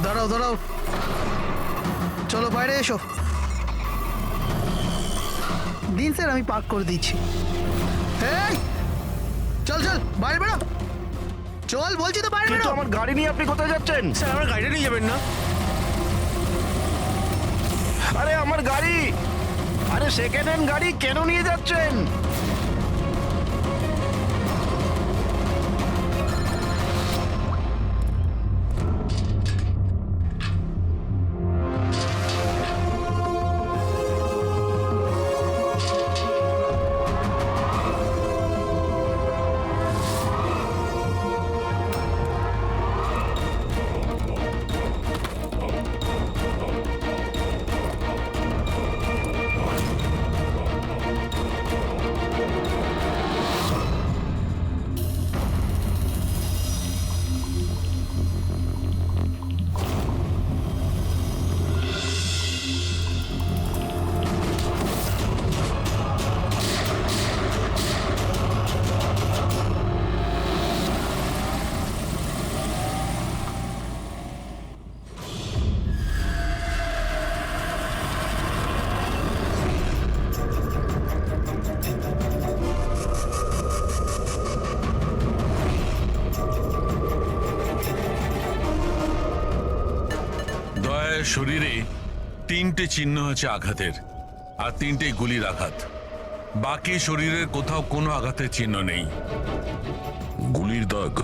দাঁড়াও দাঁড়াও, চলো বাইরে এসো। দিন স্যার, আমি পার্ক করে দিচ্ছি। এই চল চল, বাইরে বেরো, চল বলছি তো, বাইরে কিন্তু বেরো। আমার গাড়ি নিয়ে আপনি কোথায় যাচ্ছেন? স্যার আমার গাড়িটা নিয়ে যাবেন না? আরে আমার গাড়ি, আরে সেকেন্ড হ্যান্ড গাড়ি কেন নিয়ে যাচ্ছেন? দয়ার শরীরে 3টে চিহ্ন আছে আঘাতের, আর 3টে গুলির আঘাত। বাকি শরীরের কোথাও কোনো আঘাতের চিহ্ন নেই। গুলির দাগ?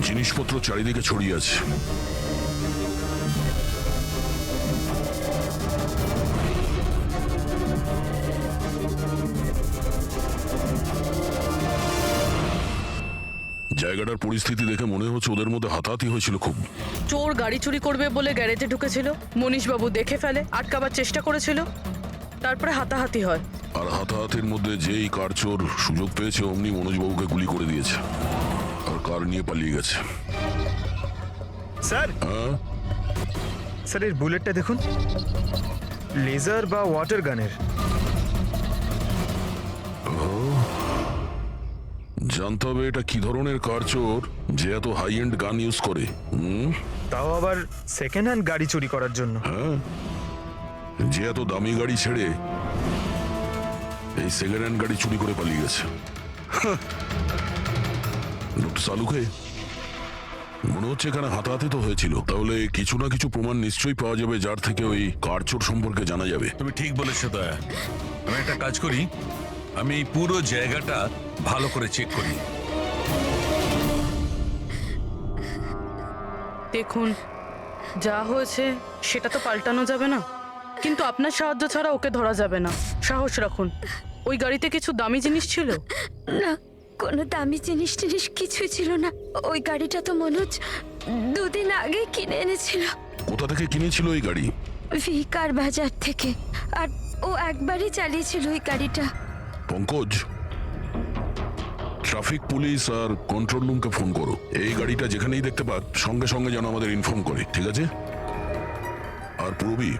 জিনিসপত্র চারিদিকে ছড়িয়ে আছে। জায়গাটার পরিস্থিতি দেখে মনে হচ্ছে ওদের মধ্যে হাতাহাতি হয়েছিল খুব। চোর গাড়ি চুরি করবে বলে গ্যারেজে ঢুকেছিল, মনীশবাবু দেখে ফেলে, আটকাবার চেষ্টা করেছিল, তারপরে হাতাহাতি হয়। আর হাতাহাতির মধ্যে যেই কার চোর সুযোগ পেয়েছে অমনি মনোজবাবুকে গুলি করে দিয়েছে আর কার নিয়ে পালিয়ে গেছে। স্যার, হ্যাঁ, স্যার এর বুলেটটা দেখুন, লেজার বা ওয়াটার গানের। জানতে হবে এটা কি ধরনের কার চোর যে এত হাই এন্ড গান ইউজ করে। তাও আবার সেকেন্ড হ্যান্ড গাড়ি চুরি করার জন্য। হ্যাঁ, যে এত দামি গাড়ি ছেড়ে এই সেকেন্ড হ্যান্ড গাড়ি চুরি করে পালিয়ে গেছে। লোকটা সালুকে মনে হচ্ছে এখানে হাতাহাতি তো হয়েছিল, তাহলে কিছু না কিছু প্রমাণ নিশ্চয়ই পাওয়া যাবে যার থেকে ওই কার চোর সম্পর্কে জানা যাবে। তুমি ঠিক বলেছো দয়া। আমি একটা কাজ করি, আমি এই পুরো জায়গাটা ভালো করে চেক করি। দেখুন, যা হয়েছে সেটা তো পাল্টানো যাবে না, কিন্তু আপনার সাহায্য ছাড়া ওকে ধরা যাবে না। সাহস রাখুন। ওই গাড়িতে কিছু দামি জিনিস ছিল? না, কোনো দামি জিনিস টিনিস কিছুই ছিল না। ওই গাড়িটা তো মনোজ 2 দিন আগে কিনে এনেছিল। কোথা থেকে কিনেছিল এই গাড়ি? ভিকার বাজার থেকে। আর ও একবারই চালিয়েছিল ওই গাড়িটা। পঙ্কজ, ট্রাফিক পুলিশ আর কন্ট্রোল রুমকে ফোন করো। এই গাড়িটা যেখানেই দেখতে পাক সঙ্গে সঙ্গে যেন আমাদের ইনফর্ম করে, ঠিক আছে? আর পূরবী,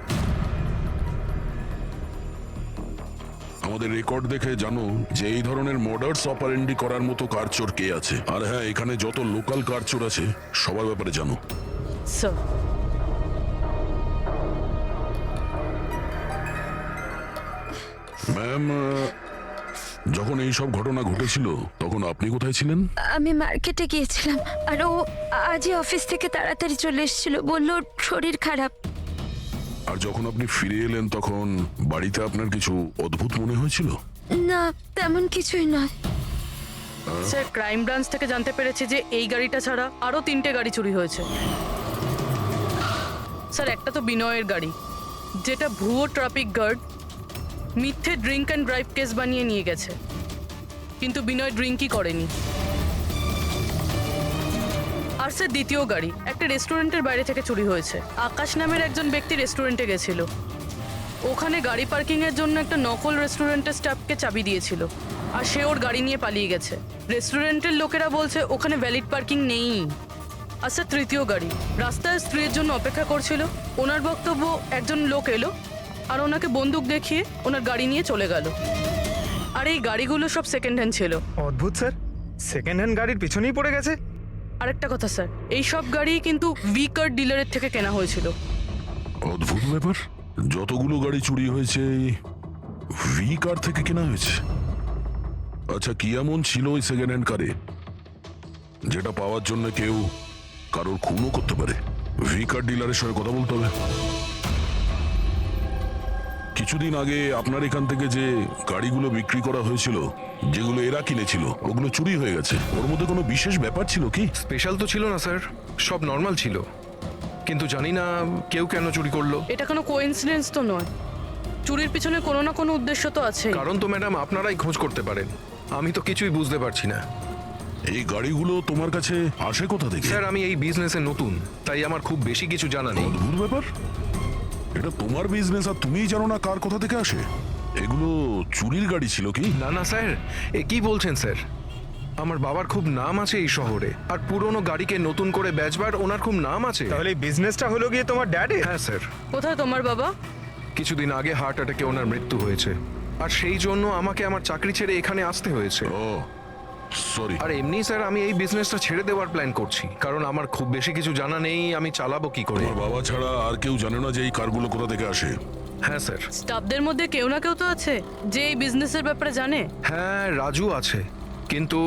আমাদের রেকর্ড দেখে জানো যে এই ধরনের মর্ডার্স অপারেন্ডি করার মতো কার চোর কে আছে। আর হ্যাঁ, এখানে যত লোকাল কার চোর আছে সবার ব্যাপারে জানো। স্যার, ম্যাম, যখন এই সব ঘটনা ঘটেছিল তখন আপনি কোথায় ছিলেন? আমি মার্কেটে গিয়েছিলাম, আর ও আজই অফিস থেকে তাড়াতাড়ি চলে এসেছিল। বলল ওর শরীর খারাপ। আর যখন আপনি ফিরে এলেন তখন বাড়িতে আপনার কিছু অদ্ভুত মনে হয়েছিল? না, তেমন কিছুই নয়। স্যার, ক্রাইম ব্রাঞ্চ থেকে জানতে পেরেছি যে এই গাড়িটা ছাড়া আরো 3টে গাড়ি চুরি হয়েছে। স্যার, একটা তো বিনয়ের গাড়ি, যেটা ভুয়ো ট্রাফিক গার্ড মিথ্যে ড্রিঙ্ক অ্যান্ড ড্রাইভ কেস বানিয়ে নিয়ে গেছে, কিন্তু বিনয় ড্রিঙ্কই করেনি। আর স্যার, দ্বিতীয় গাড়ি একটা রেস্টুরেন্টের বাইরে থেকে চুরি হয়েছে। আকাশ নামের একজন ব্যক্তি রেস্টুরেন্টে গেছিল, ওখানে গাড়ি পার্কিং এর জন্য একটা নকল রেস্টুরেন্টের স্টাফকে চাবি দিয়েছিল, আর সে ওর গাড়ি নিয়ে পালিয়ে গেছে। রেস্টুরেন্টের লোকেরা বলছে ওখানে ভ্যালিড পার্কিং নেই। আর স্যার, তৃতীয় গাড়ি রাস্তায় স্ত্রীর জন্য অপেক্ষা করছিল। ওনার বক্তব্য একজন লোক এলো, আর ওনাকে বন্দুক দেখিয়ে ওনার গাড়ি নিয়ে চলে গেল। আর এই গাড়িগুলো সব সেকেন্ড হ্যান্ড ছিল। অদ্ভুত স্যার, সেকেন্ড হ্যান্ড গাড়ির পিছনেই পড়ে গেছে। আরেকটা কথা স্যার, এই সব গাড়ি কিন্তু ভি কার ডিলারের থেকে কেনা হয়েছিল। অদ্ভুত ব্যাপার, যতগুলো গাড়ি চুরি হয়েছে ভি কার থেকে কেনা হয়েছে। আচ্ছা, কি এমন ছিল ওই সেকেন্ড হ্যান্ড কারে যেটা পাওয়ার জন্য কেউ কারোর খুনও করতে পারে? ভি কার ডিলারের সঙ্গে কথা বলতে হবে। কিছুদিন আগে আপনার এখান থেকে যে গাড়িগুলো বিক্রি করা হয়েছিল, যেগুলো এরা কিনেছিল, ওগুলো চুরি হয়ে গেছে। ওর মধ্যে কোনো বিশেষ ব্যাপার ছিল কি? স্পেশাল তো ছিল না স্যার, সব নর্মাল ছিল, কিন্তু জানি না কেউ কেন চুরি করলো। এটা কোনো কোইন্সিডেন্স তো নয়, চুরির পিছনে কোনো না কোনো উদ্দেশ্য তো আছে। কারণ তো ম্যাডাম আপনারাই খোঁজ করতে পারেন, আমি তো কিছুই বুঝতে পারছি না। এই গাড়িগুলো তোমার কাছে আসে কোথা থেকে? স্যার আমি এই বিজনেসে নতুন, তাই আমার খুব বেশি কিছু জানা নেই। অদ্ভুত ব্যাপার, এটা তোমার বিজনেস আর তুমিই জানো না কার কোথা থেকে আসে? এগুলো চুরির গাড়ি ছিল কি? না না স্যার, এ কি বলছেন স্যার? আমার বাবার খুব নাম আছে এই শহরে, আর পুরনো গাড়িকে নতুন করে বেচবার ওনার খুব নাম আছে। তাহলে এই বিজনেসটা হলো গিয়ে তোমার ড্যাডের? হ্যাঁ স্যার, কোথায় তোমার বাবা? কিছুদিন আগে হার্ট অ্যাটাকে ওনার মৃত্যু হয়েছে, আর সেই জন্য আমাকে আমার চাকরি ছেড়ে এখানে আসতে হয়েছে। ও সরি। আর এমনি স্যার আমি এই বিজনেসটা ছেড়ে দেওয়ার প্ল্যান করছি, কারণ আমার খুব বেশি কিছু জানা নেই, আমি চালাবো কি করে। তোমার বাবা ছাড়া আর কেউ জানে না যে এই কারগুলো কোথা থেকে আসে? হ্যাঁ স্যার। স্টাফদের মধ্যে কেউ না কেউ তো আছে যে এই বিজনেসের ব্যাপারে জানে। হ্যাঁ রাজু আছে, কিন্তু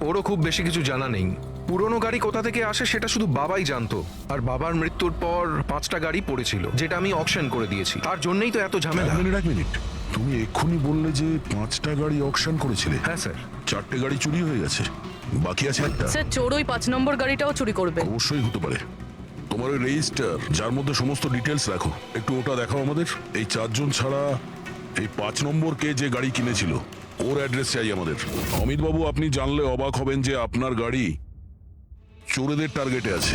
ওরও খুব বেশি কিছু জানা নেই। পুরনো গাড়ি কোথা থেকে আসে সেটা শুধু বাবাই জানতো, আর বাবার মৃত্যুর পর 5টা গাড়ি পড়েছিল, যেটা আমি অকশন করে দিয়েছি। তার জন্যই তো এত ঝামেলা। এক মিনিট, তুমি এক্ষুনি বললে যে 5টা গাড়ি অকশন করেছিলে। হ্যাঁ স্যার। 4টে গাড়ি চুরি হয়ে গেছে, বাকি আছে একটা। স্যার চোর ওই 5 নম্বর গাড়িটাও চুরি করবে। অবশ্যই হতে পারে। তোমার ওই রেজিস্টার যার মধ্যে সমস্ত ডিটেলস রাখো, একটু ওটা দেখাও আমাদের। এই 4 জন ছাড়া এই 5 নম্বর কে যে গাড়ি কিনেছিল ওর অ্যাড্রেস চাই আমাদের। অমিত বাবু, আপনি জানলে অবাক হবেন যে আপনার গাড়ি চোরেদের টার্গেটে আছে।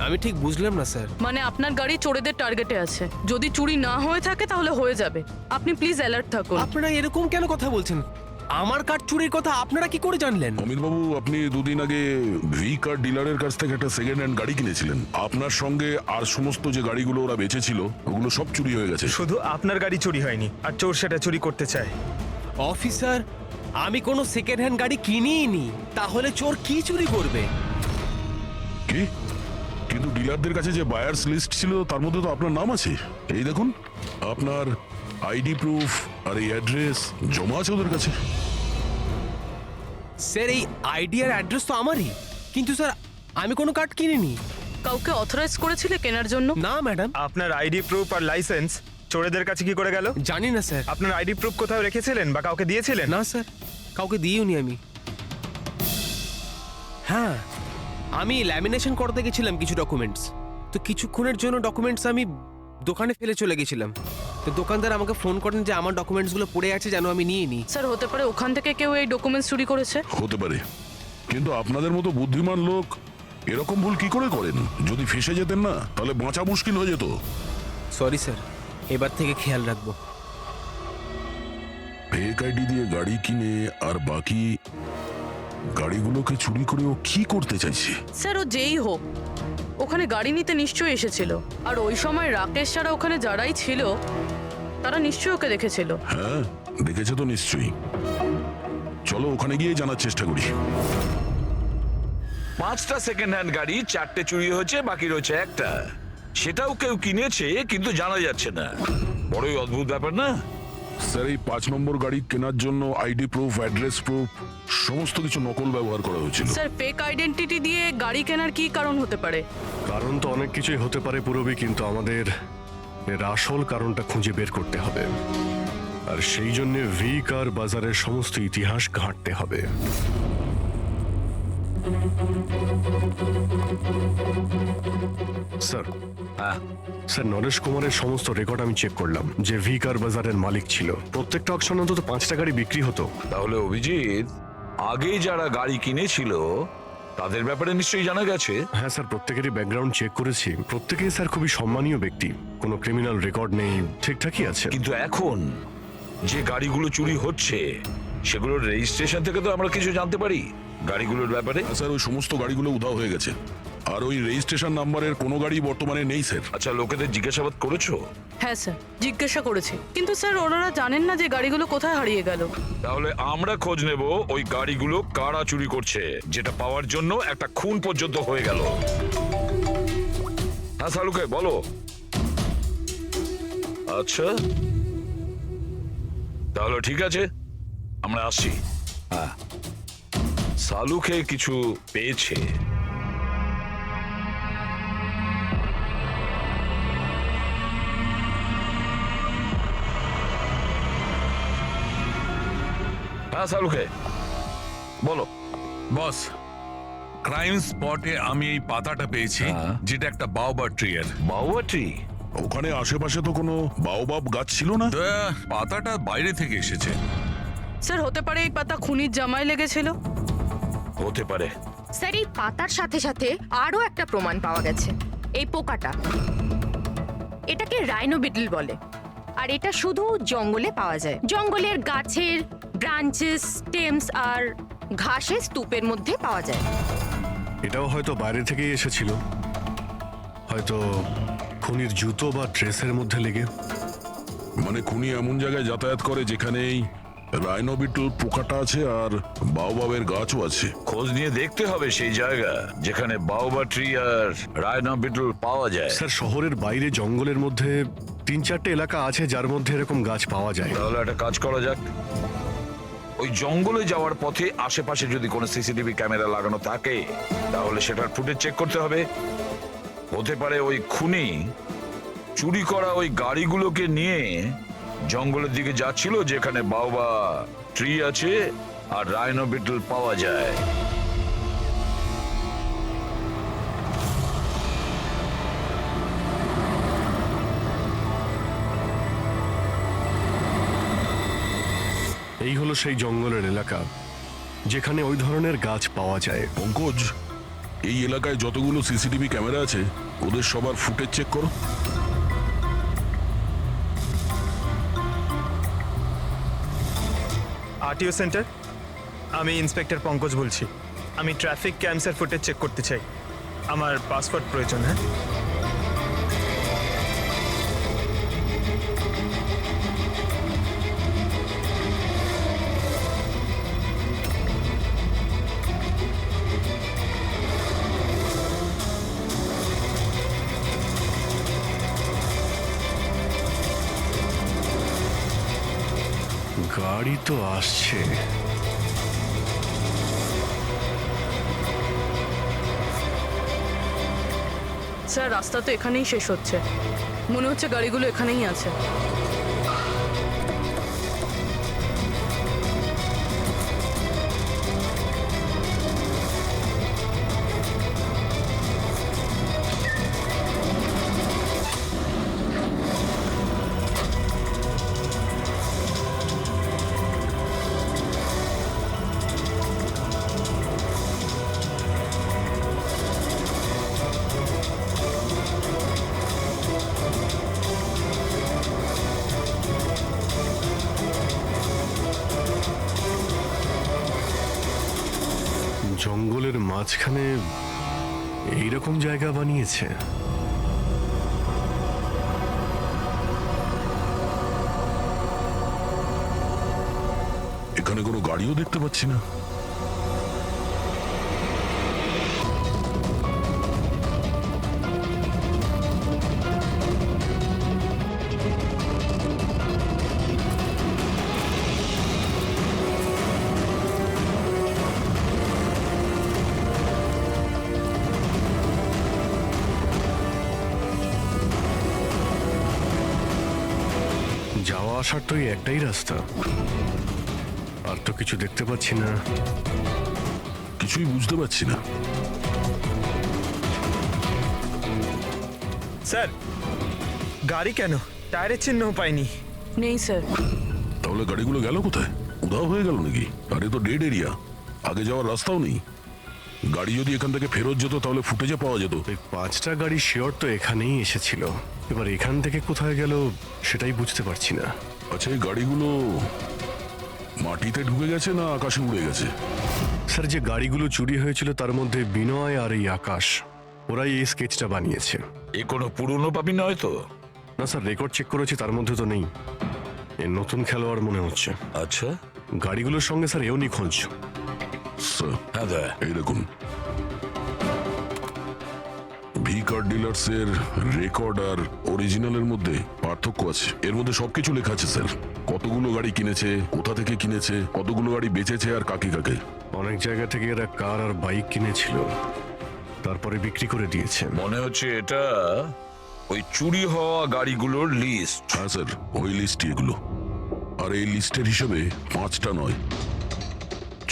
আমি ঠিক বুঝলাম না স্যার। মানে আপনার গাড়ি চোরেদের টার্গেটে আছে। যদি চুরি না হয়ে থাকে তাহলে হয়ে যাবে। আপনি প্লিজ অ্যালার্ট থাকুন। আপনারা এরকম কেন কথা বলছেন? আমার কার চুরির কথা আপনারা কি করে জানলেন? অমিত বাবু, আপনি দুদিন আগে ভি কার ডিলারের কাছ থেকে একটা সেকেন্ড হ্যান্ড গাড়ি কিনেছিলেন। আপনার সঙ্গে আর সমস্ত যে গাড়িগুলো ওরা বেচেছিল ওগুলো সব চুরি হয়ে গেছে। শুধু আপনার গাড়ি চুরি হয়নি, আর চোর সেটা চুরি করতে চায়। অফিসার, আমি কোনো সেকেন্ড হ্যান্ড গাড়ি কিনিই নি, তাহলে চোর কি চুরি করবে? কি? কিন্তু ডিলারদের কাছে যে বায়ার্স লিস্ট ছিল তার মধ্যে তো আপনার নাম আছে। এই দেখুন, আপনার আইডি প্রুফ আর এই অ্যাড্রেস জমা আছে ওদের কাছে। স্যার এই আইডি আর অ্যাড্রেস তো আমারই, কিন্তু স্যার আমি কোনো কার্ড কিনিনি। কাউকে অথরাইজ করেছিলে কেনার জন্য? না ম্যাডাম। আপনার আইডি প্রুফ আর লাইসেন্স চোরেদের কাছে কি করে গেল? জানি না স্যার। আপনার আইডি প্রুফ কোথাও রেখেছিলেন বা কাউকে দিয়েছিলেন? না স্যার, কাউকে দিইওনি আমি। হ্যাঁ, আমি ল্যামিনেশন করতে গেছিলাম কিছু ডকুমেন্টস, তো কিছুক্ষণের জন্য ডকুমেন্টস আমি দোকানে ফেলে চলে গেছিলাম। তো দোকানদার আমাকে ফোন করেন যে আমার ডকুমেন্টসগুলো পড়ে আছে, যেন আমি নিয়ে নিই। স্যার হতে পারে ওখান থেকে কেউ এই ডকুমেন্টস চুরি করেছে। হতে পারে, কিন্তু আপনাদের মতো বুদ্ধিমান লোক এরকম ভুল কি করে করেন? যদি ফেসে যেতেন না তাহলে বাঁচা মুশকিল হয়ে যেত। সরি স্যার, এবার থেকে খেয়াল রাখবো। ফেক আইডি দিয়ে গাড়ি কিনে আর বাকি গাড়িগুলোকে চুরি করে ও কি করতে চাইছে? স্যার ও যেই হোক, ওখানে গাড়ি নিতে নিশ্চয়ই এসেছিল। আর ওই সময় রাকেশ ছাড়া ওখানে যারাই ছিল তারা নিশ্চয়ই ওকে দেখেছিল। হ্যাঁ, দেখেছে তো নিশ্চয়ই। চলো ওখানে গিয়ে জানার চেষ্টা করি। 5টা সেকেন্ড হ্যান্ড গাড়ি, 4টে চুরি হয়েছে, বাকি রয়েছে একটা। সেটাও কেউ কিনেছে কিন্তু জানা যাচ্ছে না। বড়ই অদ্ভুত ব্যাপার না? স্যার, এই 5 নম্বর গাড়ি কেনার জন্য আইডি প্রুফ, অ্যাড্রেস প্রুফ সমস্ত কিছু নকল ব্যবহার করা হয়েছিল। স্যার ফেক আইডেন্টিটি দিয়ে গাড়ি কেনার কি কারণ হতে পারে? কারণ তো অনেক কিছুই হতে পারে পুরবি, কিন্তু আমাদের এর আসল কারণটা খুঁজে বের করতে হবে, আর সেই জন্য ভি কার বাজারের সমস্ত ইতিহাস ঘাঁটতে হবে। স্যার, স্যার নরেশ কুমারের সমস্ত রেকর্ড আমি চেক করলাম, যে ভি কার বাজারের মালিক ছিল। প্রত্যেকটা অকশনে অন্তত 5টা গাড়ি বিক্রি হতো। তাহলে অভিজিৎ, আগে যারা গাড়ি কিনেছিল তাদের ব্যাপারে নিশ্চয়ই জানা গেছে। হ্যাঁ স্যার, প্রত্যেকেরই ব্যাকগ্রাউন্ড চেক করেছি। প্রত্যেকেই স্যার খুবই সম্মানীয় ব্যক্তি, কোনো ক্রিমিনাল রেকর্ড নেই, ঠিকঠাকই আছে। কিন্তু এখন যে গাড়িগুলো চুরি হচ্ছে সেগুলোর রেজিস্ট্রেশন থেকে তো আমরা কিছু জানতে পারি গাড়িগুলোর ব্যাপারে। স্যার, ওই সমস্ত গাড়িগুলো উধাও হয়ে গেছে। আর ওই রেজিস্ট্রেশন নাম্বারের কোনো গাড়ি বর্তমানে নেই স্যার। আচ্ছা, লোকেদের জিজ্ঞাসাবাদ করেছো? হ্যাঁ স্যার, জিজ্ঞাসা করেছি, কিন্তু স্যার ওনারা জানেন না যে গাড়িগুলো কোথায় হারিয়ে গেল। তাহলে আমরা খোঁজ নেব ওই গাড়িগুলো কারা চুরি করছে, যেটা পাওয়ার জন্য একটা খুন পর্যন্ত হয়ে গেল। হ্যাঁ সালুকে বলো। আচ্ছা তাহলে ঠিক আছে, আমরা আসছি। হ্যাঁ, সালুকে কিছু পেয়েছে। হ্যাঁ সালুকে বলো। বস, ক্রাইম স্পটে আমি এই পাতাটা পেয়েছি, যেটা একটা বাওবাব ট্রি এর। Baobab tree? ওখানে আশেপাশে তো কোনো বাওবাব গাছ ছিল না। পাতাটা বাইরে থেকে এসেছে। স্যার হতে পারে এই পাতা খুনির জামায় লেগেছিল। হতে পারে। স্যার এই পাতার সাথে সাথে আরো একটা প্রমাণ পাওয়া গেছে, এই পোকাটা। এটাকে রাইনো বিটল বলে, আর এটা শুধু জঙ্গলে পাওয়া যায়। জঙ্গলের গাছের ব্রাঞ্চেস, স্টেমস আর ঘাসের স্তূপের মধ্যে পাওয়া যায়। এটাও হয়তো বাইরে থেকেই এসেছিল, হয়তো খুনির জুতো বা ড্রেসের মধ্যে লেগে। মানে খুনি এমন জায়গায় যাতায়াত করে যেখানেই রাইনো বিটল পোকাটা আছে আর বাওবাবের গাছও আছে। খোঁজ নিয়ে দেখতে হবে সেই জায়গা যেখানে বাওবাব ট্রি আর রাইনো বিটল পাওয়া যায়। স্যার শহরের বাইরে জঙ্গলের মধ্যে 3-4টে এলাকা আছে যার মধ্যে এরকম গাছ পাওয়া যায়। তাহলে একটা কাজ করা যাক, ওই জঙ্গলে যাওয়ার পথে আশেপাশে যদি কোনো সিসিটিভি ক্যামেরা লাগানো থাকে তাহলে সেটার ফুটেজ চেক করতে হবে। হতে পারে ওই খুনি চুরি করা ওই গাড়িগুলোকে নিয়ে জঙ্গলের দিকে যাচ্ছিল যেখানে বাওবাব ট্রি আছে আর রাইনো বিটল পাওয়া যায়। এই হলো সেই জঙ্গলের এলাকা যেখানে ওই ধরনের গাছ পাওয়া যায়। পঙ্কজ, এই এলাকায় যতগুলো সিসিটিভি ক্যামেরা আছে ওদের সবার ফুটেজ চেক করো। আরটিও সেন্টার, আমি ইন্সপেক্টর পঙ্কজ বলছি। আমি ট্রাফিক ক্যামসের ফুটেজ চেক করতে চাই। আমার পাসপোর্ট প্রয়োজন। হ্যাঁ, গাড়ি তো আসছে। স্যার রাস্তা তো এখানেই শেষ হচ্ছে, মনে হচ্ছে গাড়িগুলো এখানেই আছে। জঙ্গলের মাঝখানে এইরকম জায়গা বানিয়েছে। এখানে কোনো গাড়িও দেখতে পাচ্ছি না। যাওয়া আসার তো এই একটাই রাস্তা, আর তো কিছু দেখতে পাচ্ছি না। কিছুই বুঝতে পারছি না। স্যার গাড়ি কেন? টায়ারের চিহ্নও পাইনি। নেই স্যার। তাহলে গাড়িগুলো গেল কোথায়? উধাও হয়ে গেল নাকি? আরে তো ডেড এরিয়া, আগে যাওয়ার রাস্তাও নেই। গাড়ি যদি এখান থেকে ফেরত যেত তাহলে ফুটেজে পাওয়া যেত। ওই 5টা গাড়ি শিওর তো এখানেই এসেছিল, এবার এখান থেকে কোথায় গেল সেটাই বুঝতে পারছি না। আচ্ছা, এই গাড়িগুলো মাটিতে ঢুকে গেছে না আকাশে উড়ে গেছে? স্যার যে গাড়িগুলো চুরি হয়েছিল তার মধ্যে বিনয় আর এই আকাশ ওরাই এই স্কেচটা বানিয়েছে। এ কোনো পুরনো পাপি নয় তো? না স্যার, রেকর্ড চেক করেছি, তার মধ্যে তো নেই। এ নতুন খেলোয়াড় মনে হচ্ছে। আচ্ছা, গাড়িগুলোর সঙ্গে স্যার এও নিখোঁজ। স্যার হ্যাঁ দা, এই দেখুন, ভি কার ডিলার্সের রেকর্ড আর অরিজিনালের মধ্যে পার্থক্য আছে। এর মধ্যে সবকিছু লেখা আছে স্যার, কতগুলো গাড়ি কিনেছে, কোথা থেকে কিনেছে, কতগুলো গাড়ি বেচেছে আর কাকে কাকে। অনেক জায়গা থেকে এরা কার আর বাইক কিনেছিল, তারপরে বিক্রি করে দিয়েছে। মনে হচ্ছে এটা ওই চুরি হওয়া গাড়িগুলোর লিস্ট। হ্যাঁ স্যার, ওই লিস্টই এগুলো। আর এই লিস্টের হিসেবে 5টা নয়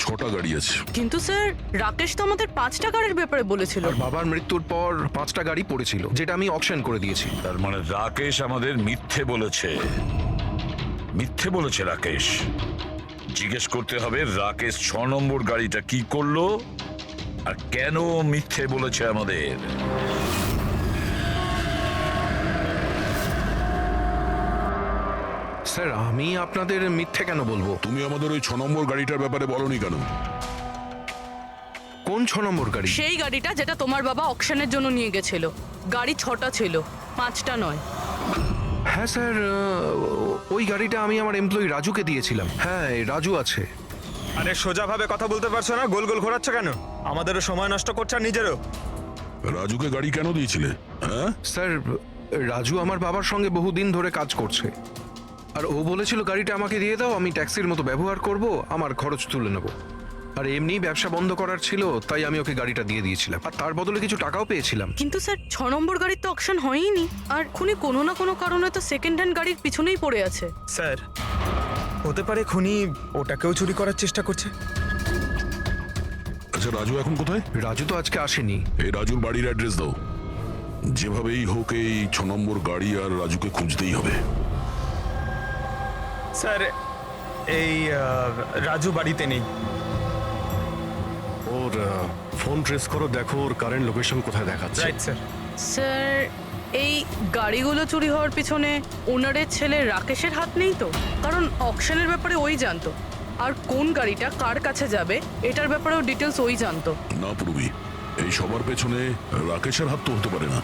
6টা গাড়ি আছে। কিন্তু স্যার রাকেশ তো আমাদের 5টা গাড়ির ব্যাপারে বলেছিল। আর বাবার মৃত্যুর পর 5টা গাড়ি পড়েছিল, যেটা আমি অকশন করে দিয়েছি। তার মানে রাকেশ আমাদের মিথ্যে বলেছে। মিথ্যে বলেছে রাকেশ। জিজ্ঞেস করতে হবে রাকেশ 6 নম্বর গাড়িটা কি করলো আর কেন মিথ্যে বলেছে আমাদের। স্যার, আমি আপনাদের মিথ্যে কেন বলবো? তুমি আমাদের ওই 6 নম্বর গাড়িটার ব্যাপারে বলনি কেন? কোন 6 নম্বর গাড়ি? সেই গাড়িটা যেটা তোমার বাবা অকশনের জন্য নিয়ে গেছিল। গাড়ি 6টা ছিল, 5টা নয়। হ্যাঁ স্যার, ওই গাড়িটা আমি আমার এমপ্লয়ি রাজুকে দিয়েছিলাম। হ্যাঁ, এই রাজু আছে। আরে সোজাভাবে কথা বলতে পারছো না, গোল গোল ঘোরাচ্ছ কেন? আমাদেরও সময় নষ্ট করছো আর নিজেরও। রাজুকে গাড়ি কেন দিয়েছিলে? হ্যাঁ স্যার, রাজু আমার বাবার সঙ্গে বহুদিন ধরে কাজ করছে, আর ও বলেছিল গাড়িটা আমাকে দিয়ে দাও, আমি ট্যাক্সির মতো ব্যবহার করব, আমার খরচ তুলে নেব। আর এমনি ব্যবসা বন্ধ করার ছিল, তাই আমি ওকে গাড়িটা দিয়ে দিয়েছিলাম, আর তার বদলে কিছু টাকাও পেয়েছিলাম। কিন্তু স্যার 6 নম্বর গাড়ির তো অকশন হয়নি, আর খুনি কোনো না কোনো কারণে তো সেকেন্ড হ্যান্ড গাড়ির পিছনেই পড়ে আছে। স্যার হতে পারে খুনি ওটাকেও চুরি করার চেষ্টা করছে। আচ্ছা, রাজু এখন কোথায়? রাজু তো আজকে আসেনি। এই রাজুর বাড়ির অ্যাড্রেস দাও। যেভাবেই হোক এই 6 নম্বর গাড়ি আর রাজুকে খুঁজতেই হবে। স্যার এই রাজু বাড়িতে নেই। ওর ফোন ট্রেস করো, দেখো ওর কারেন্ট লোকেশন কোথায় দেখাচ্ছে। Right sir. স্যার এই গাড়িগুলো চুরি হওয়ার পিছনে ওনারের ছেলে রাকেশের হাত নেই তো? কারণ অকশনের ব্যাপারে ওই জানতো, আর কোন গাড়িটা কার কাছে যাবে এটার ব্যাপারেও ডিটেলস ওই জানতো। না পূর্বী, এই সবার পেছনে রাকেশের হাত তো হতে পারে না।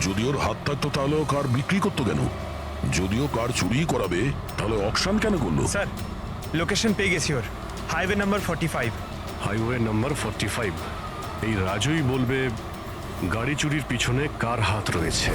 যদি ওর হাত থাকতো তাহলে ও কার বিক্রি করতো কেন? যদিও কার চুরি করাবে তাহলে অকশন কেন করলো? স্যার লোকেশন পেয়ে গেছি ওর, হাইওয়ে নাম্বার 45। Highway number 45। এই রাজুই বলবে গাড়ি চুরির পিছনে কার হাত রয়েছে।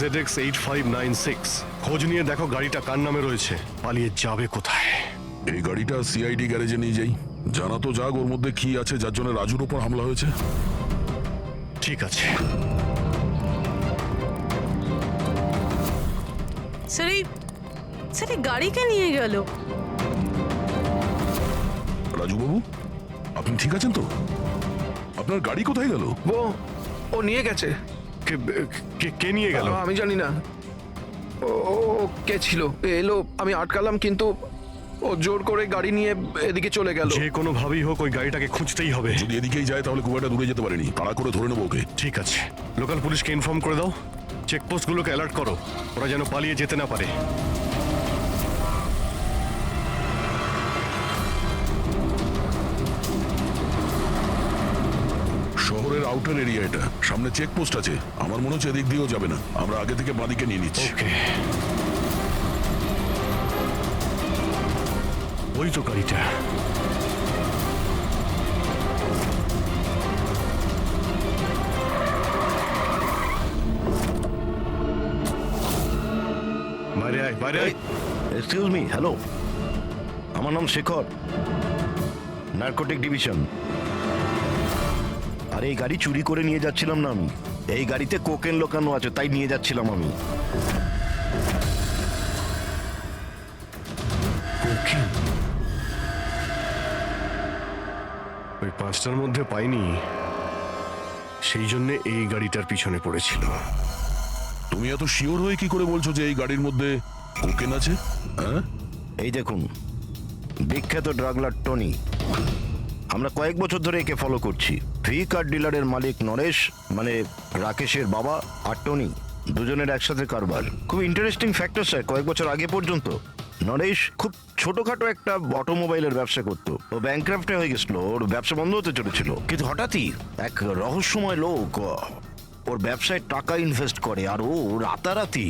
ZX8596 খোঁজ নিয়ে দেখো গাড়িটা কার নামে রয়েছে, পালিয়ে যাবে কোথায়। এই গাড়িটা সিআইডি গ্যারেজে নিয়ে যাই, জানা তো যাক ওর মধ্যে কি আছে যার জন্য রাজুর উপর হামলা হয়েছে। ঠিক আছে। স্যার এই গাড়িকে নিয়ে গেল। রাজু বাবু, আপনি ঠিক আছেন তো? আপনার গাড়ি কোথায় গেল? ও নিয়ে গেছে। কে নিয়ে গেল? আমি জানি না। ও কে ছিল, এলো, আমি আটকালাম, কিন্তু ও জোর করে গাড়ি নিয়ে এদিকে চলে গেল। যে কোনো ভাবেই হোক ওই গাড়িটাকে খুঁজতেই হবে। যদি এদিকেই যায় তাহলে খুব একটা দূরে যেতে পারেনি, তাড়া করে ধরে নেবো ওকে। ঠিক আছে। লোকাল পুলিশকে ইনফর্ম করে দাও, চেকপোস্টগুলোকে অ্যালার্ট করো, ওরা যেন পালিয়ে যেতে না পারে। শহরের আউটার এরিয়া এটা, সামনে চেকপোস্ট আছে। আমার মনে হচ্ছে এদিক দিয়েও যাবে না, আমরা আগে থেকে বাদিকে নিয়ে নিচ্ছি। ওকে, ওই তো গাড়িটা। বাইরে আয়, বাইরে আয়। এক্সকিউজ মি, হ্যালো, আমার নাম শেখর, নার্কোটিক ডিভিশন। আর এই গাড়ি চুরি করে নিয়ে যাচ্ছিলাম না আমি, এই গাড়িতে কোকেন লোকানো আছে, তাই নিয়ে যাচ্ছিলাম আমি। কোকেন? ওই 5টার মধ্যে পাইনি, সেই জন্য এই গাড়িটার পিছনে পড়েছিল। তুমি এত শিওর হয়ে কি করে বলছো যে এই গাড়ির মধ্যে কোকেন আছে? হ্যাঁ, এই দেখুন, বিখ্যাত ড্রাগলার টনি, আমরা কয়েক বছর ধরে একে ফলো করছি। ভি কার ডিলারের মালিক নরেশ, মানে রাকেশের বাবা, আর টনি দুজনের একসাথে কারবার। খুব ইন্টারেস্টিং ফ্যাক্টর স্যার, কয়েক বছর আগে পর্যন্ত নরেশ খুব ছোটখাটো একটা অটোমোবাইলের ব্যবসা করতো। ও ব্যাংক্রাফ্টে হয়ে গেছিল, ওর ব্যবসা বন্ধ হতে চলেছিল, কিন্তু হঠাৎই এক রহস্যময় লোক ওর ব্যবসায় টাকা ইনভেস্ট করে, আর ও রাতারাতি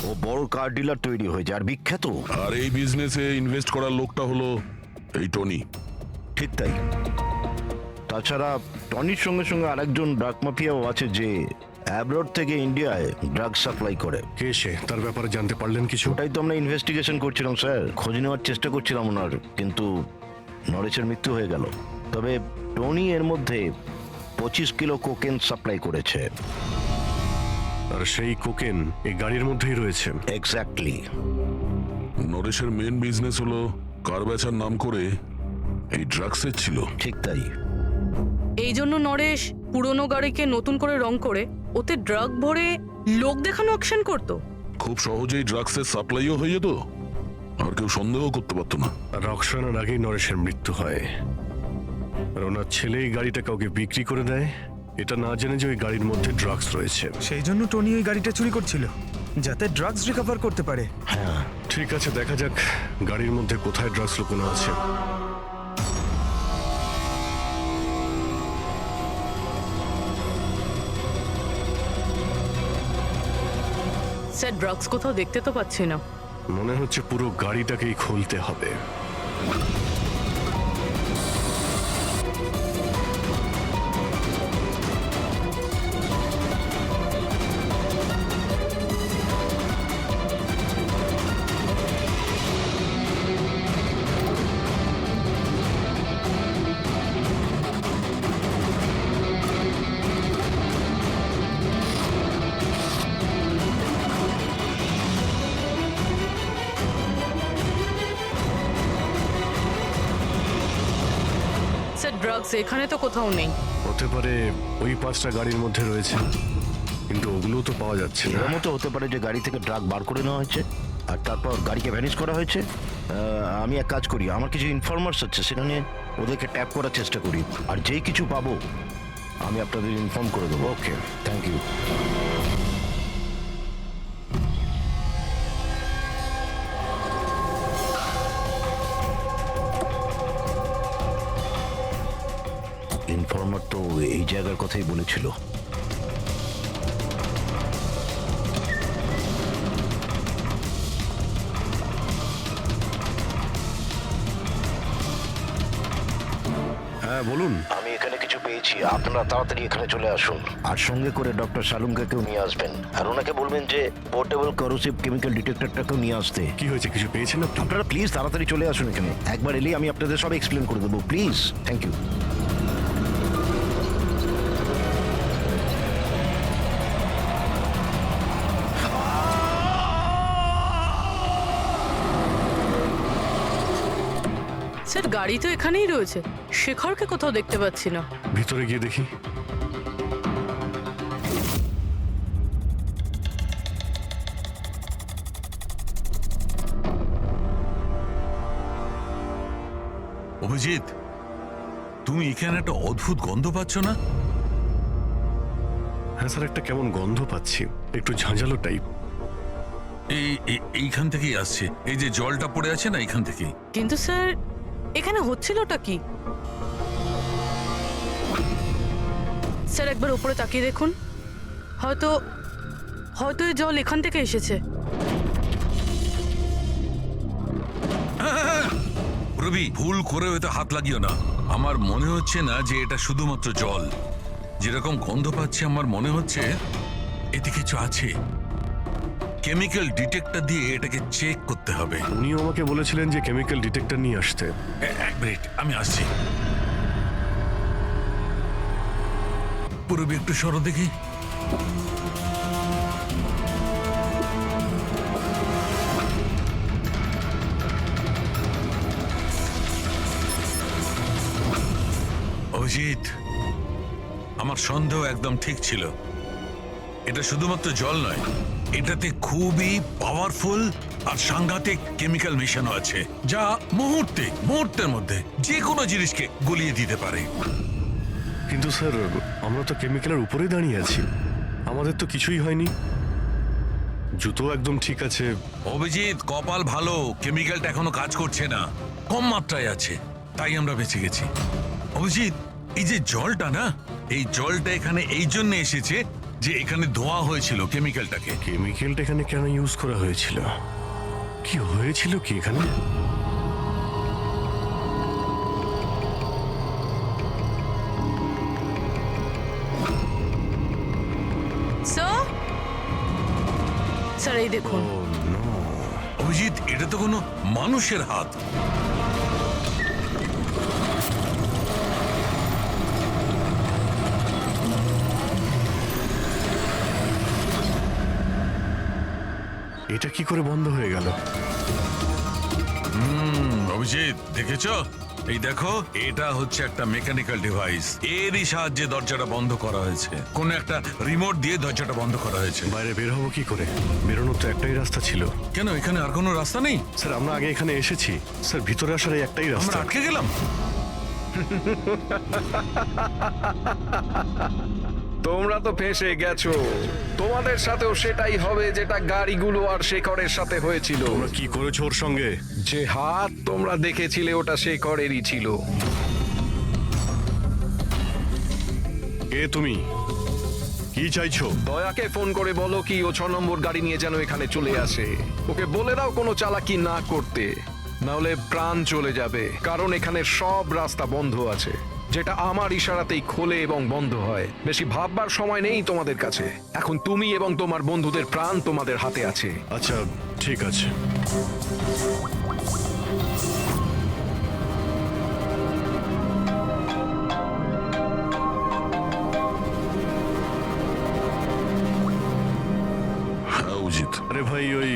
ও বড় কার ডিলার তৈরি হয়ে যায়, আর বিখ্যাত। আর এই বিজনেসে ইনভেস্ট করার লোকটা হলো এই টনি। ঠিক তাই। তাছাড়া টনির সঙ্গে সঙ্গে আরেকজন ড্রাগ মাফিয়াও আছে যে অ্যাব্রড থেকে ইন্ডিয়ায় ড্রাগ সাপ্লাই করে। কে সে? তার ব্যাপারে জানতে পারলেন কিছু? ওটাই তো আমরা ইনভেস্টিগেশন করছিলাম স্যার, খোঁজ নেওয়ার চেষ্টা করছিলাম ওনার, কিন্তু নরেশের মৃত্যু হয়ে গেল। তবে টনি এর মধ্যে 25 কিলো কোকেন সাপ্লাই করেছে। আর সেই কোকেন এই গাড়ির মধ্যেই রয়েছে। এক্স্যাক্টলি। নরেশের মেন বিজনেস হলো কার বেচার নাম করে এই ড্রাগসের ছিল। ঠিক তাই। এই জন্য নরেশ পুরনো গাড়িকে নতুন করে রং করে ওতে ড্রাগ ভরে লোক দেখানো অকশন করতো। খুব সহজেই ড্রাগসের সাপ্লাইও হয়ে যেত, আর কেউ সন্দেহ করতে পারতো না। আর অকশনের আগেই নরেশের মৃত্যু হয়, আর ওনার ছেলে এই গাড়িটা কাউকে বিক্রি করে দেয়, এটা না জেনে যে ওই গাড়ির মধ্যে ড্রাগস রয়েছে। সেই জন্য টনি ওই গাড়িটা চুরি করছিল, যাতে ড্রাগস রিকভার করতে পারে। হ্যাঁ, ঠিক আছে, দেখা যাক গাড়ির মধ্যে কোথায় ড্রাগস লুকোনো আছে। স্যার, ড্রাগস কোথাও দেখতে তো পাচ্ছি না। মনে হচ্ছে পুরো গাড়িটাকেই খুলতে হবে। স্যার, ড্রাগস এখানে তো কোথাও নেই। হতে পারে ওই 5টা গাড়ির মধ্যে রয়েছে, কিন্তু ওগুলো তো পাওয়া যাচ্ছে না। এর মতো হতে পারে যে গাড়ি থেকে ড্রাগ বার করে নেওয়া হয়েছে আর তারপর গাড়িকে ভ্যানিশ করা হয়েছে। আমি এক কাজ করি, আমার কিছু ইনফরমার্স আছে, সেখানে ওদেরকে ট্যাপ করার চেষ্টা করি, আর যেই কিছু পাবো আমি আপনাদের ইনফর্ম করে দেবো। ওকে, থ্যাংক ইউ। ইনফর্মার তো এই জায়গার কথাই বলেছিল। হ্যাঁ বলুন। আমি এখানে কিছু পেয়েছি, আপনারা তাড়াতাড়ি এখানে চলে আসুন, আর সঙ্গে করে ডক্টর শালুঙ্কাকেও নিয়ে আসবেন, আর ওনাকে বলবেন যে পোর্টেবল করোসিভ কেমিক্যাল ডিটেক্টরটাকেও নিয়ে আসতে। কি হয়েছে, কিছু পেয়েছেন আপনি? আপনারা প্লিজ তাড়াতাড়ি চলে আসুন এখানে, একবার এলেই আমি আপনাদের সব এক্সপ্লেন করে দেবো, প্লিজ। Thank you. স্যার, গাড়ি তো এখানেই রয়েছে, শেখরকে কোথাও দেখতে পাচ্ছি না। ভিতরে গিয়ে দেখি। অভিজিৎ, তুমি এখানে একটা অদ্ভুত গন্ধ পাচ্ছ না? হ্যাঁ স্যার, একটা কেমন গন্ধ পাচ্ছি, একটু ঝাঁঝালো টাইপ। এইখান থেকেই আসছে, এই যে জলটা পড়ে আছে না, এইখান থেকেই। কিন্তু স্যার এখানে হচ্ছিলটা কি? স্যার একবার উপরে তাকিয়ে দেখুন, হয়তো হয়তো এই জল এখান থেকে এসেছে। রবি, ভুল করে হয়তো হাত লাগিও না। আমার মনে হচ্ছে না যে এটা শুধুমাত্র জল। যেরকম গন্ধ পাচ্ছি আমার মনে হচ্ছে এতে কিছু আছে। কেমিক্যাল ডিটেক্টর দিয়ে এটাকে চেক করতে হবে। উনিও আমাকে বলেছিলেন যে কেমিক্যাল ডিটেক্টর নিয়ে আসতে। এক মিনিট, আমি আসছি। পুরবি একটু সরো দেখি। অভিজিৎ, আমার সন্দেহ একদম ঠিক ছিল। এটা শুধুমাত্র জল নয়, এটাতে খুবই পাওয়ারফুল আর সাংঘাতিক কেমিক্যাল মেশানো আছে, যা মুহূর্তের মধ্যে যে কোনো জিনিসকে গলিয়ে দিতে পারে। কিন্তু স্যার, আমরা তো কেমিক্যালের উপরেই দাঁড়িয়ে আছি, আমাদের তো কিছুই হয়নি, জুতো একদম ঠিক আছে। অভিজিৎ, কপাল ভালো, কেমিক্যালটা এখনো কাজ করছে না, কম মাত্রায় আছে, তাই আমরা বেঁচে গেছি। অভিজিৎ, এই যে জলটা না, এই জলটা এখানে এই জন্য এসেছে যে এখানে ধোয়া হয়েছিল কেমিক্যালটাকে। কেমিক্যালটা এখানে কেন ইউজ করা হয়েছিল? কি হয়েছিল কি এখানে? স্যার এই দেখুন। অভিজিৎ, এটা তো কোনো মানুষের হাত। এটা কি করে বন্ধ হয়ে গেল? অভিজিৎ, দেখেছো? এই দেখো, এটা হচ্ছে একটা মেকানিক্যাল ডিভাইস, এরই সাহায্যে দরজাটা বন্ধ করা হয়েছে। কোন একটা রিমোট দিয়ে দরজাটা বন্ধ করা হয়েছে। বাইরে বের হবো কি করে? বেরোনোর তো একটাই রাস্তা ছিল। কেন, এখানে আর কোনো রাস্তা নেই? স্যার, আমরা আগে এখানে এসেছি স্যার, ভিতরে আসার এই একটাই আমরা রাস্তা। আটকে গেলাম। তোমরা তো ফেঁসে গেছো, তোমাদের সাথেও সেটাই হবে যেটা গাড়িগুলো আর শেখরের সাথে হয়েছিল। তোমরা কি করেছো ওর সঙ্গে? যে হাত তোমরা দেখেছিলে ওটা শেখরেরই ছিল। কে তুমি? কি চাইছো? দয়াকে ফোন করে বলো কি ও 6 নম্বর গাড়ি নিয়ে যেন এখানে চলে আসে। ওকে বলে দাও কোনো চালাকি না করতে, নাহলে প্রাণ চলে যাবে। কারণ এখানে সব রাস্তা বন্ধ আছে, যেটা আমার ইশারাতেই খোলে এবং বন্ধ হয়। বেশি ভাববার সময় নেই তোমাদের কাছে। এখন তুমি এবং তোমার বন্ধুদের প্রাণ তোমাদের হাতে আছে। আচ্ছা ঠিক আছে। হ্যাঁ অভিজিৎ। আরে ভাই, ওই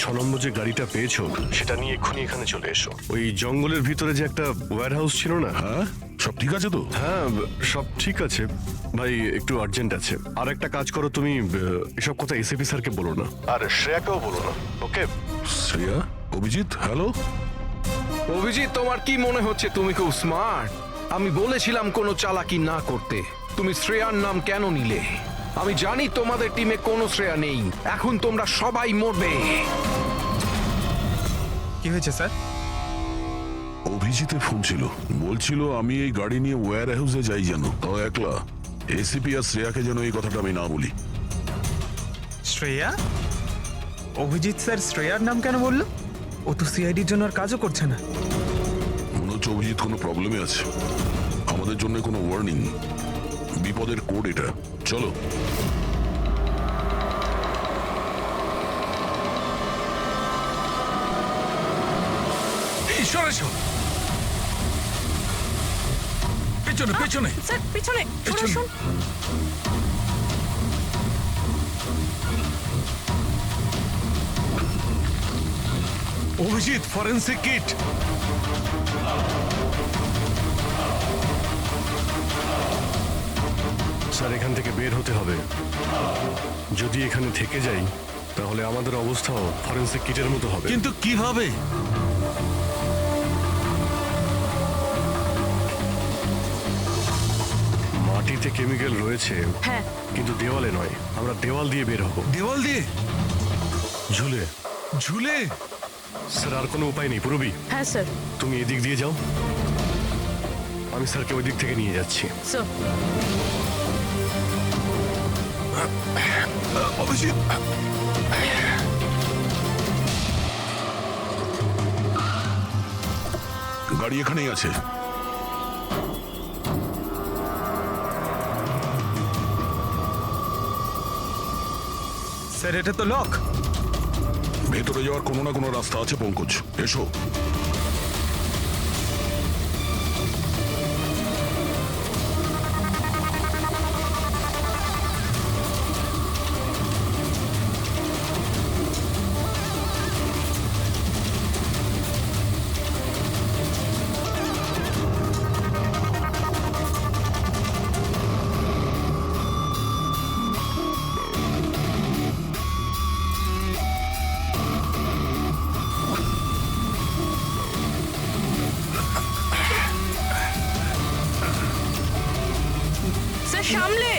6 নম্বর যে গাড়িটা পেয়েছো সেটা নিয়ে এক্ষুনি এখানে চলে এসো। ওই জঙ্গলের ভিতরে যে একটা ওয়্যার হাউস ছিল না? হ্যাঁ, সব ঠিক আছে তো? হ্যাঁ সব ঠিক আছে ভাই, একটু আর্জেন্ট আছে। আর একটা কাজ করো, তুমি এসব কথা এসিপি স্যারকে বলো না, আর শ্রেয়াকেও বলো না, ওকে? শ্রেয়া? অভিজিৎ, হ্যালো। অভিজিৎ, তোমার কি মনে হচ্ছে তুমি খুব স্মার্ট? আমি বলেছিলাম কোনো চালাকি না করতে। তুমি শ্রেয়ার নাম কেন নিলে? আমি জানি তোমাদের টিমে কোনো শ্রেয়া নেই। এখন তোমরা সবাই মরবে। কি হয়েছে স্যার? অভিজিতের ফোন ছিল, বলছিল আমি এই গাড়ি নিয়ে ওয়্যার হাউসে যাই, যেন তাও একলা। এসিপি আর শ্রেয়াকে যেন এই কথাটা আমি না বলি। শ্রেয়া? অভিজিৎ স্যার শ্রেয়ার নাম কেন বললো? ও তো সিআইডির জন্য আর কাজও করছে না। মনে হচ্ছে অভিজিৎ কোনো প্রবলেমে আছে। আমাদের জন্য কোনো ওয়ার্নিং, বিপদের কোড এটা। চলো। পেছনে পেছনে। স্যার পিছনে সরে আসুন। Abhijit, forensic kit. স্যার, এখান থেকে বের হতে হবে। যদি এখানে থেকে যাই তাহলে আমাদের অবস্থাও ফরেন্সিক কিটের মতো হবে। কিন্তু কিভাবে? মাটিতে গাড়িতে কেমিক্যাল রয়েছে, হ্যাঁ কিন্তু দেওয়ালে নয়। আমরা দেওয়াল দিয়ে বের হব। দেওয়াল দিয়ে ঝুলে। ঝুলে? স্যার আর কোনো উপায় নেই পূরবী, হ্যাঁ স্যার। তুমি এদিক দিয়ে যাও, আমি স্যারকে ওই দিক থেকে নিয়ে যাচ্ছি। স্যার অভিজিৎ, গাড়ি এখানেই আছে। স্যার এটা তো লক। ভেতরে যাওয়ার কোনো না কোনো রাস্তা আছে পঙ্কজ, এসো। স্যার সামলে।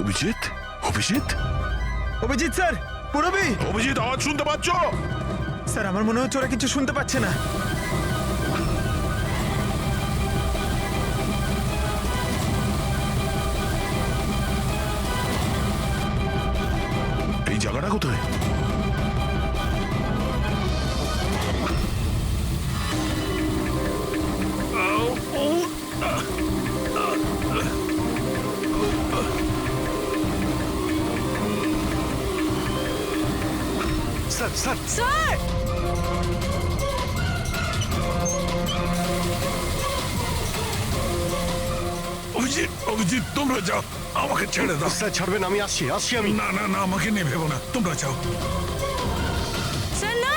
অভিজিৎ, অভিজিৎ, অভিজিৎ স্যার, পূরবী। অভিজিৎ, আওয়াজ শুনতে পাচ্ছ? স্যার আমার মনে হচ্ছে ওরা কিছু শুনতে পাচ্ছে না। এই জায়গাটা কোথায়? Sir sir sir Abhijit, Abhijit তোমরা যাও, আমাকে ছেড়ে দাও। স্যার ছাড়বেন, আমি আসছি আসছি আমি। না না না, আমাকে নিয়ে ভেবো না, তোমরা যাও। স্যার না।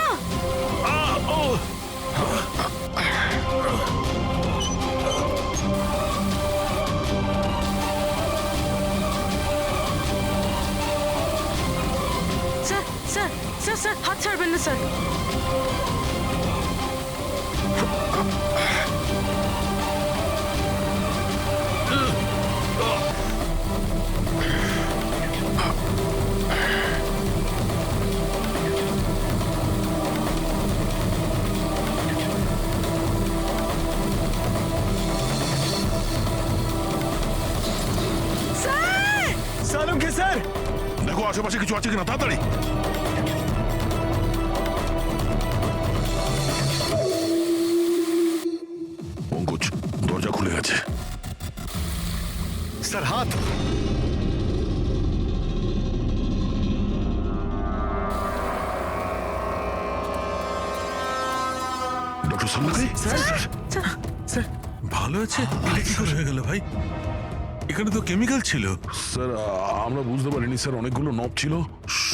স্যার স্যার স্যার স্যার হাত ছাড়বেন না স্যার। সালুকে স্যার, দেখো আশেপাশে কিছু আছে কিনা, তাড়াতাড়ি। পঙ্কজ, দরজা খুলে গেছে। স্যার হাত। ডক্টর সালুকে, স্যার ভালো আছে? এটা কি করে হয়ে গেল ভাই? এখানে তো কেমিক্যাল ছিল। স্যার আমরা বুঝতে পারিনি স্যার, অনেকগুলো নব ছিল,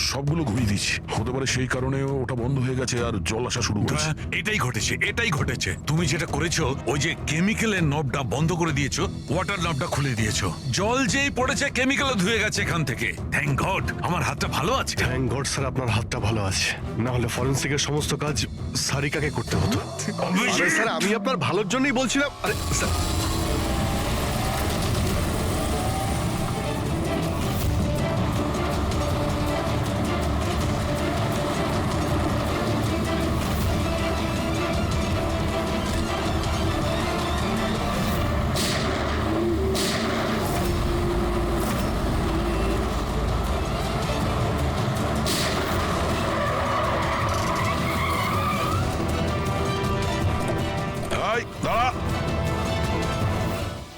সবগুলো ঘুরিয়ে দিচ্ছি। হতে পারে সেই কারণে ওটা বন্ধ হয়ে গেছে আর জল আসা শুরু করেছে। এটাই ঘটেছে, এটাই ঘটেছে। তুমি যেটা করেছো, ওই যে কেমিক্যালের নবটা বন্ধ করে দিয়েছো, ওয়াটার নবটা খুলে দিয়েছো। জল যেই পড়েছে কেমিক্যাল ধুয়ে গেছে এখান থেকে। থ্যাংক গড আমার হাতটা ভালো আছে। থ্যাংক গড স্যার, আপনার হাতটা ভালো আছে, না হলে ফরেন্সিকের সমস্ত কাজ সারিকাকে করতে হতো। আরে স্যার, আমি আপনার ভালোর জন্যই বলছিলাম। আরে স্যার,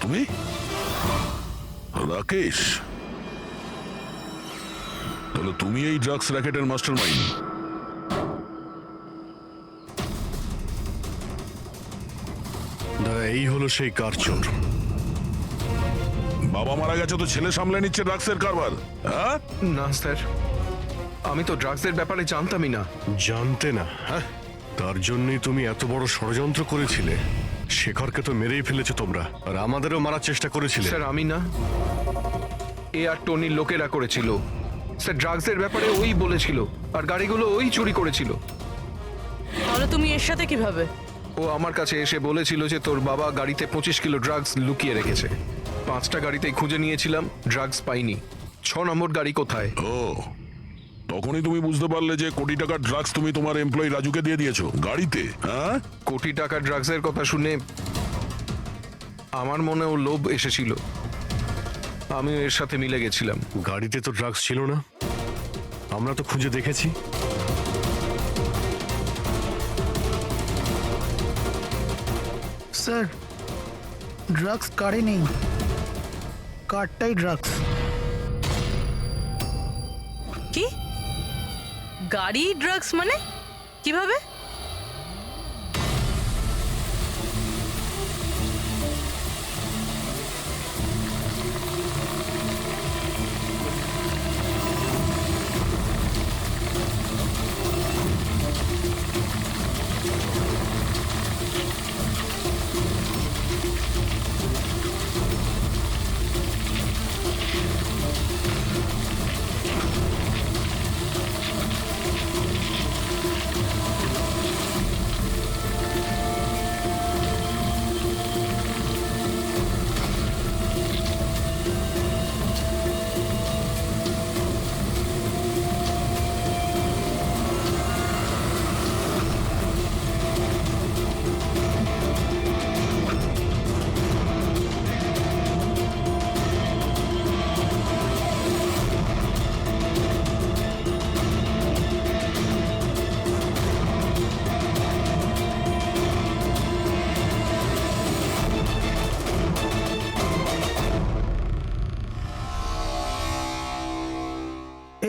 তুমি রাকেশ? তাহলে তুমি এই ড্রাগস র্যাকেটের মাস্টারমাইন্ড। দাদা, এই হলো সেই কার চোর। বাবা মারা গেছে তো ছেলে সামলে নিচ্ছে ড্রাগসের কারবার, হ্যাঁ? না স্যার, আমি তো ড্রাগসের ব্যাপারে জানতামই না। জানতে না? হ্যাঁ, তার জন্যই তুমি এত বড় ষড়যন্ত্র করেছিলে। শেখরকে তো মেরেই ফেলেছো তোমরা, আর আমাদেরও মারার চেষ্টা করেছিলে। স্যার আমি না, এ আর টনির লোকেরা করেছিল। স্যার ড্রাগসের ব্যাপারে ওই বলেছিল, আর গাড়িগুলো ওই চুরি করেছিল। তাহলে তুমি এর সাথে কিভাবে? ও আমার কাছে এসে বলেছিল যে তোর বাবা গাড়িতে 25 কিলো ড্রাগস লুকিয়ে রেখেছে। 5টা গাড়িতেই খুঁজে নিয়েছিলাম, ড্রাগস পাইনি। 6 নম্বর গাড়ি কোথায়? ও, তখনই তুমি বুঝতে পারলে যে কোটি টাকার ড্রাগস তুমি তোমার এমপ্লয়ি রাজুকে দিয়ে দিয়েছো গাড়িতে, হ্যাঁ? কোটি টাকার ড্রাগসের কথা শুনে আমার মনেও লোভ এসেছিল, আমিও এর সাথে মিলে গেছিলাম। গাড়িতে তো ড্রাগস ছিল না, আমরা তো খুঁজে দেখেছি। স্যার, ড্রাগস কারে নেই, কারটাই ড্রাগস। কি? গাড়ি ড্রাগস মানে কিভাবে?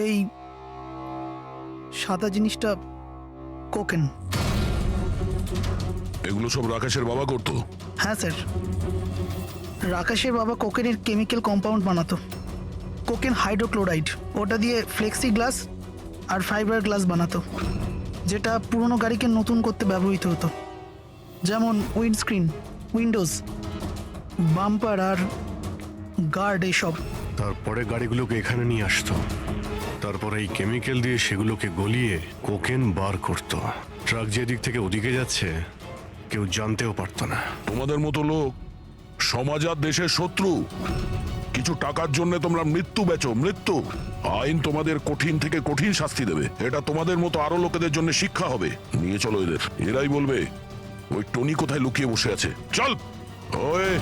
এই সাদা জিনিসটা কোকেন। এগুলো সব রাকেশের বাবা করতো? হ্যাঁ স্যার, রাকেশের বাবা কোকেনের কেমিক্যাল কম্পাউন্ড বানাতো, কোকেন হাইড্রোক্লোরাইড। ওটা দিয়ে ফ্লেক্সি গ্লাস আর ফাইবার গ্লাস বানাতো, যেটা পুরনো গাড়িকে নতুন করতে ব্যবহৃত হতো, যেমন উইন্ডস্ক্রিন, উইন্ডোজ, বাম্পার আর গার্ড এসব। তারপরে গাড়িগুলোকে এখানে নিয়ে আসতো, তারপরে এই কেমিক্যাল দিয়ে সেগুলোকে গলিয়ে কোকেন বার করত। ট্রাক যেদিক থেকে ওদিকে যাচ্ছে কেউ জানতেও পারতো না। তোমাদের মতো লোক সমাজ আর দেশের শত্রু। কিছু টাকার জন্য তোমরা মৃত্যু বেচো, মৃত্যু। আইন তোমাদের কঠিন থেকে কঠিন শাস্তি দেবে। এটা তোমাদের মতো আরো লোকেদের জন্য শিক্ষা হবে। নিয়ে চলো এদের, এরাই বলবে ওই টনি কোথায় লুকিয়ে বসে আছে। চল ওই।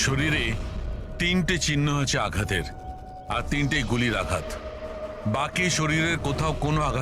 শরীরে 3টে চিহ্ন আছে আঘাতের, আর 3টে গুলির আঘাত। বাকি শরীরের কোথাও কোনো আঘাত